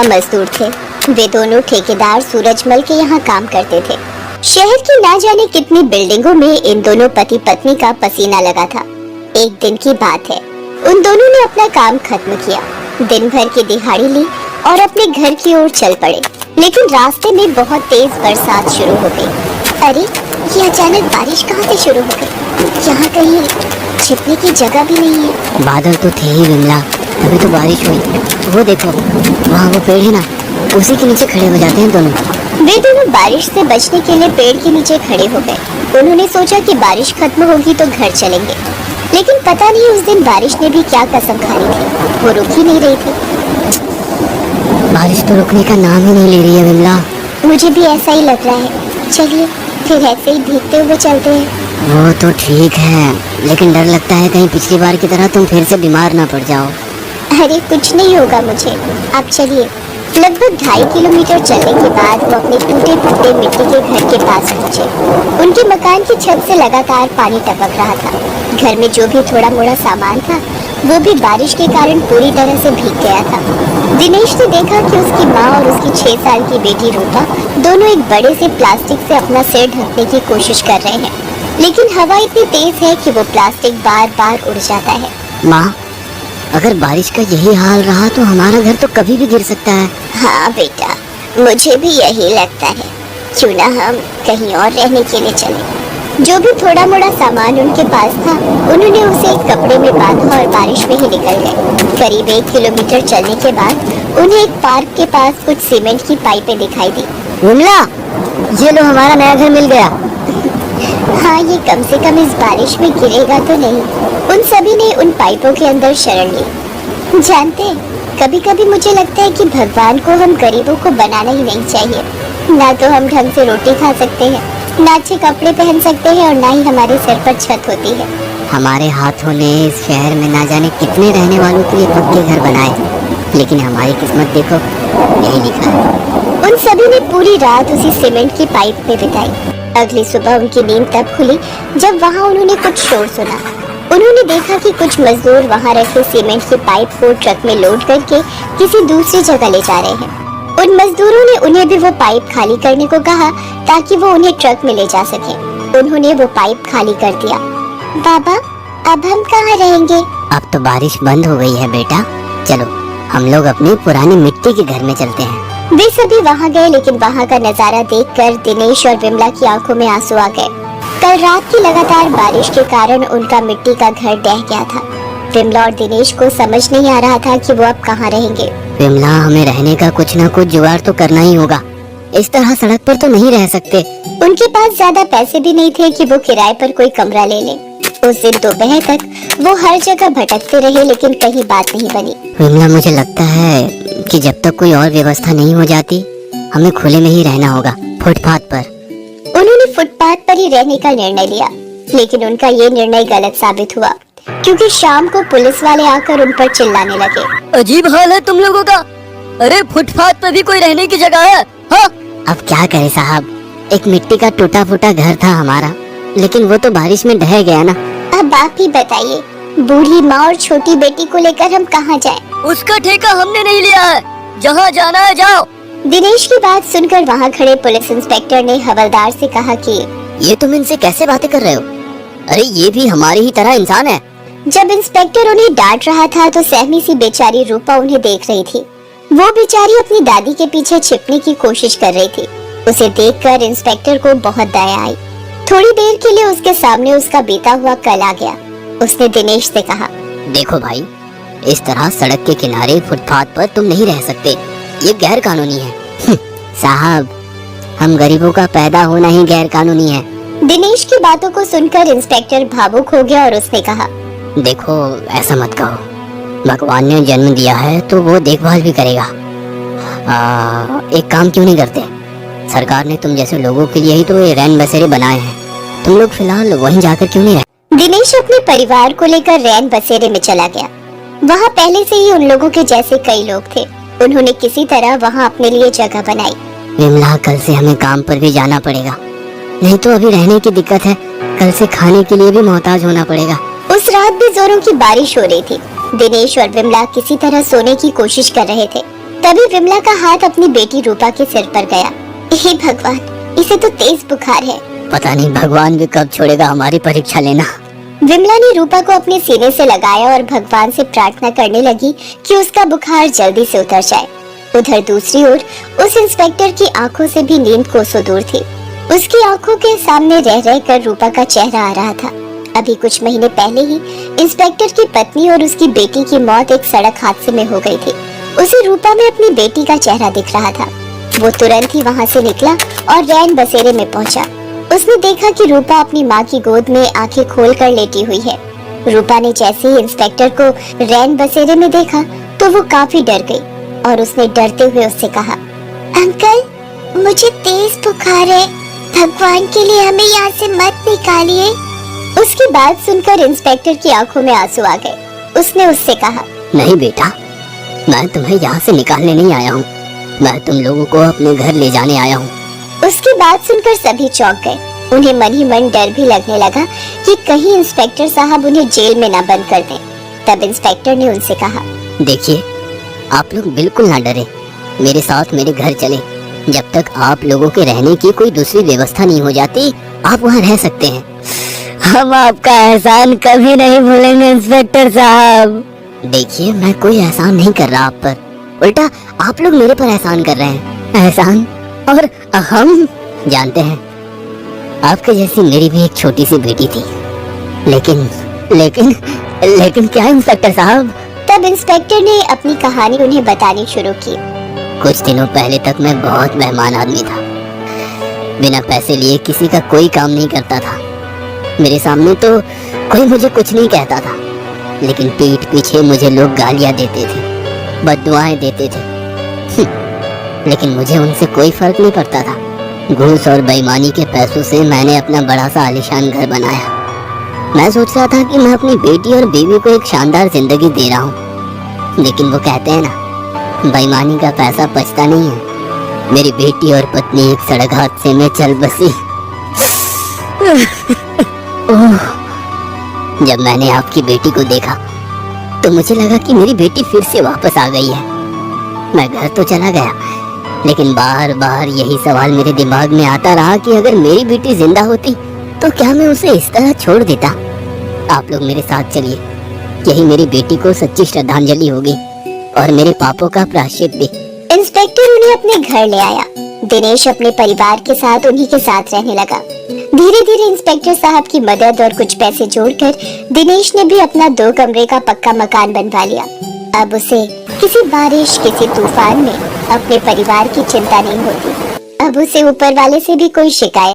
मजदूर थे। वे दोनों ठेकेदार सूरजमल के यहाँ काम करते थे। शहर की ना जाने कितनी बिल्डिंगों में इन दोनों पति पत्नी का पसीना लगा था। एक दिन की बात है, उन दोनों ने अपना काम खत्म किया, दिन भर की दिहाड़ी ली और अपने घर की ओर चल पड़े। लेकिन रास्ते में बहुत तेज बरसात शुरू हो गई। अरे, ये अचानक बारिश कहाँ से शुरू हो गई? यहाँ कहीं छिपने की जगह भी नहीं है। बादल तो थे ही विमला, तभी तो बारिश हुई। वो देखो, वहाँ वो पेड़ है ना, उसी के नीचे खड़े हो जाते हैं दोनों। वे दोनों बारिश से बचने के लिए पेड़ के नीचे खड़े हो गए। उन्होंने सोचा कि बारिश खत्म होगी तो घर चलेंगे, लेकिन पता नहीं उस दिन बारिश ने भी क्या कसम खा ली थी, वो रुक ही नहीं रही थी। बारिश तो रुकने का नाम ही नहीं ले रही है विमला। मुझे भी ऐसा ही लग रहा है। चलिए फिर ऐसे ही भीगते हुए चलते हैं। वो तो ठीक है, लेकिन डर लगता है कहीं पिछली बार की तरह तुम फिर से बीमार ना पड़ जाओ। अरे कुछ नहीं होगा मुझे, आप चलिए। लगभग 2.5 किलोमीटर चलने के बाद वो अपने टूटे फूटे मिट्टी के घर के पास पहुँचे। उनके मकान की छत से लगातार पानी टपक रहा था। घर में जो भी थोड़ा मोड़ा सामान था वो भी बारिश के कारण पूरी तरह से भीग गया था। दिनेश ने देखा कि उसकी माँ और उसकी 6 साल की बेटी रूपा दोनों एक बड़े से प्लास्टिक से अपना सिर ढकने की कोशिश कर रहे हैं, लेकिन हवा इतनी तेज है कि वो प्लास्टिक बार बार उड़ जाता है। माँ, अगर बारिश का यही हाल रहा तो हमारा घर तो कभी भी गिर सकता है। हाँ बेटा, मुझे भी यही लगता है। क्यों ना हम कहीं और रहने के लिए चले। जो भी थोड़ा मोड़ा सामान उनके पास था उन्होंने उसे एक कपड़े में बांधा और बारिश में ही निकल गए। करीब 1 किलोमीटर चलने के बाद उन्हें एक पार्क के पास कुछ सीमेंट की पाइपें दिखाई दी। विमला, ये लो हमारा नया घर मिल गया। हाँ, ये कम से कम इस बारिश में गिरेगा तो नहीं। उन सभी ने उन पाइपों के अंदर शरण ली। जानते, कभी कभी मुझे लगता है कि भगवान को हम गरीबों को बनाना ही नहीं चाहिए। ना तो हम ढंग से रोटी खा सकते हैं, ना अच्छे कपड़े पहन सकते हैं और ना ही हमारे सर पर छत होती है। हमारे हाथों ने इस शहर में ना जाने कितने रहने वालों के लिए पक्के घर बनाए, लेकिन हमारी किस्मत देखो, यही लिखा है। उन सभी ने पूरी रात उसी सीमेंट की पाइप में बिताई। अगली सुबह उनकी नींद तब खुली जब वहाँ उन्होंने कुछ शोर सुना। उन्होंने देखा कि कुछ मजदूर वहाँ रखे सीमेंट की पाइप को ट्रक में लोड करके किसी दूसरी जगह ले जा रहे हैं। उन मजदूरों ने उन्हें भी वो पाइप खाली करने को कहा ताकि वो उन्हें ट्रक में ले जा सके। उन्होंने वो पाइप खाली कर दिया। बाबा, अब हम कहाँ रहेंगे? अब तो बारिश बंद हो गई है बेटा, चलो हम लोग अपनी पुरानी मिट्टी के घर में चलते हैं। वे सभी वहाँ गए, लेकिन वहाँ का नजारा देखकर दिनेश और विमला की आंखों में आंसू आ गए। कल रात की लगातार बारिश के कारण उनका मिट्टी का घर ढह गया था। विमला और दिनेश को समझ नहीं आ रहा था कि वो अब कहाँ रहेंगे। विमला, हमें रहने का कुछ न कुछ जुगाड़ तो करना ही होगा। इस तरह सड़क पर तो नहीं रह सकते। उनके पास ज्यादा पैसे भी नहीं थे कि वो किराए पर कोई कमरा ले लें। उस दिन दोपहर तक वो हर जगह भटकते रहे, लेकिन कहीं बात नहीं बनी। विमला, मुझे लगता है कि जब तक कोई और व्यवस्था नहीं हो जाती, हमें खुले में ही रहना होगा, फुटपाथ पर। उन्होंने फुटपाथ पर ही रहने का निर्णय लिया, लेकिन उनका ये निर्णय गलत साबित हुआ, क्योंकि शाम को पुलिस वाले आकर उन पर चिल्लाने लगे। अजीब हाल है तुम लोगों का। अरे फुटपाथ पर भी कोई रहने की जगह है? हाँ? अब क्या करें साहब, एक मिट्टी का टूटा फूटा घर था हमारा, लेकिन वो तो बारिश में ढह गया ना। अब आप ही बताइए, बूढ़ी माँ और छोटी बेटी को लेकर हम कहाँ जाएं? उसका ठेका हमने नहीं लिया है, जहाँ जाना है जाओ। दिनेश की बात सुनकर वहाँ खड़े पुलिस इंस्पेक्टर ने हवलदार से कहा कि ये तुम इनसे कैसे बातें कर रहे हो? अरे ये भी हमारी ही तरह इंसान है। जब इंस्पेक्टर उन्हें डांट रहा था तो सहमी सी बेचारी रूपा उन्हें देख रही थी। वो बेचारी अपनी दादी के पीछे छिपने की कोशिश कर रही थी। उसे देखकर इंस्पेक्टर को बहुत दया आई। थोड़ी देर के लिए उसके सामने उसका बीता हुआ कल आ गया। उसने दिनेश से कहा, देखो भाई, इस तरह सड़क के किनारे फुटपाथ पर तुम नहीं रह सकते, ये गैर कानूनी है। साहब, हम गरीबों का पैदा होना ही गैर कानूनी है। दिनेश की बातों को सुनकर इंस्पेक्टर भावुक हो गया और उसने कहा, देखो ऐसा मत कहो, भगवान ने जन्म दिया है तो वो देखभाल भी करेगा। एक काम क्यों नहीं करते, सरकार ने तुम जैसे लोगों के लिए ही तो ये रैन बसेरे बनाए हैं, तुम लोग फिलहाल वहीं जाकर क्यों नहीं रहे? दिनेश अपने परिवार को लेकर रैन बसेरे में चला गया। वहाँ पहले से ही उन लोगों के जैसे कई लोग थे। उन्होंने किसी तरह वहाँ अपने लिए जगह बनाई। विमला, कल से हमें काम पर भी जाना पड़ेगा, नहीं तो अभी रहने की दिक्कत है, कल से खाने के लिए भी मोहताज होना पड़ेगा। उस रात भी जोरों की बारिश हो रही थी। दिनेश और विमला किसी तरह सोने की कोशिश कर रहे थे, तभी विमला का हाथ अपनी बेटी रूपा के सिर पर गया। हे भगवान, इसे तो तेज बुखार है। पता नहीं भगवान भी कब छोड़ेगा हमारी परीक्षा लेना। विमला ने रूपा को अपने सीने से लगाया और भगवान से प्रार्थना करने लगी कि उसका बुखार जल्दी से उतर जाए। उधर दूसरी ओर उस इंस्पेक्टर की आंखों से भी नींद कोसों दूर थी। उसकी आंखों के सामने रह रह कर रूपा का चेहरा आ रहा था। अभी कुछ महीने पहले ही इंस्पेक्टर की पत्नी और उसकी बेटी की मौत एक सड़क हादसे में हो गई थी। उसे रूपा में अपनी बेटी का चेहरा दिख रहा था। वो तुरंत ही वहाँ से निकला और रैन बसेरे में पहुँचा। उसने देखा कि रूपा अपनी माँ की गोद में आंखें खोलकर लेटी हुई है। रूपा ने जैसे ही इंस्पेक्टर को रैन बसेरे में देखा तो वो काफी डर गई और उसने डरते हुए उससे कहा, अंकल, मुझे तेज बुखार है, भगवान के लिए हमें यहाँ से मत निकालिए। उसकी बात सुनकर इंस्पेक्टर की आंखों में आंसू आ गए। उसने उससे कहा, नहीं बेटा, मैं तुम्हें यहाँ से निकालने नहीं आया हूँ, मैं तुम लोगों को अपने घर ले जाने आया हूँ। उसकी बात सुनकर सभी चौंक गए। उन्हें मन ही मन डर भी लगने लगा कि कहीं इंस्पेक्टर साहब उन्हें जेल में न बंद कर दें। तब इंस्पेक्टर ने उनसे कहा, देखिए, आप लोग बिल्कुल ना डरे, मेरे साथ मेरे घर चले। जब तक आप लोगों के रहने की कोई दूसरी व्यवस्था नहीं हो जाती, आप वहाँ रह सकते हैं। हम आपका एहसान कभी नहीं भूलेंगे इंस्पेक्टर साहब। देखिए, मैं कोई एहसान नहीं कर रहा आप पर, उल्टा आप लोग मेरे पर एहसान कर रहे हैं। एहसान? और हम जानते हैं, आपके जैसी मेरी भी एक छोटी सी बेटी थी, लेकिन लेकिन लेकिन क्या इंस्पेक्टर साहब? तब इंस्पेक्टर ने अपनी कहानी उन्हें बतानी शुरू की। कुछ दिनों पहले तक मैं बहुत मेहमान आदमी था, बिना पैसे लिए किसी का कोई काम नहीं करता था। मेरे सामने तो कोई मुझे कुछ नहीं कहता था, लेकिन पीठ पीछे मुझे लोग गालियां देते थे, बद्दुआएं देते थे। लेकिन मुझे उनसे कोई फर्क नहीं पड़ता था। घूस और बेईमानी के पैसों से मैंने अपना बड़ा सा आलीशान घर बनाया। मैं सोच रहा था कि मैं अपनी बेटी और बीवी को एक शानदार जिंदगी दे रहा हूँ, लेकिन वो कहते हैं ना, बेईमानी का पैसा पचता नहीं है। मेरी बेटी और पत्नी एक सड़क हादसे में चल बसी। जब मैंने आपकी बेटी को देखा तो मुझे लगा कि मेरी बेटी फिर से वापस आ गई है। मैं घर तो चला गया, लेकिन बार बार यही सवाल मेरे दिमाग में आता रहा कि अगर मेरी बेटी जिंदा होती तो क्या मैं उसे इस तरह छोड़ देता। आप लोग मेरे साथ चलिए, यही मेरी बेटी को सच्ची श्रद्धांजलि होगी और मेरे पापों का प्रायश्चित भी। इंस्पेक्टर उन्हें अपने घर ले आया। दिनेश अपने परिवार के साथ उन्हीं के साथ रहने लगा। धीरे धीरे इंस्पेक्टर साहब की मदद और कुछ पैसे जोड़कर दिनेश ने भी अपना 2 कमरे का पक्का मकान बनवा लिया। अब उसे किसी बारिश, किसी तूफान में अपने परिवार की चिंता नहीं होती। अब उसे ऊपर वाले से भी कोई शिकायत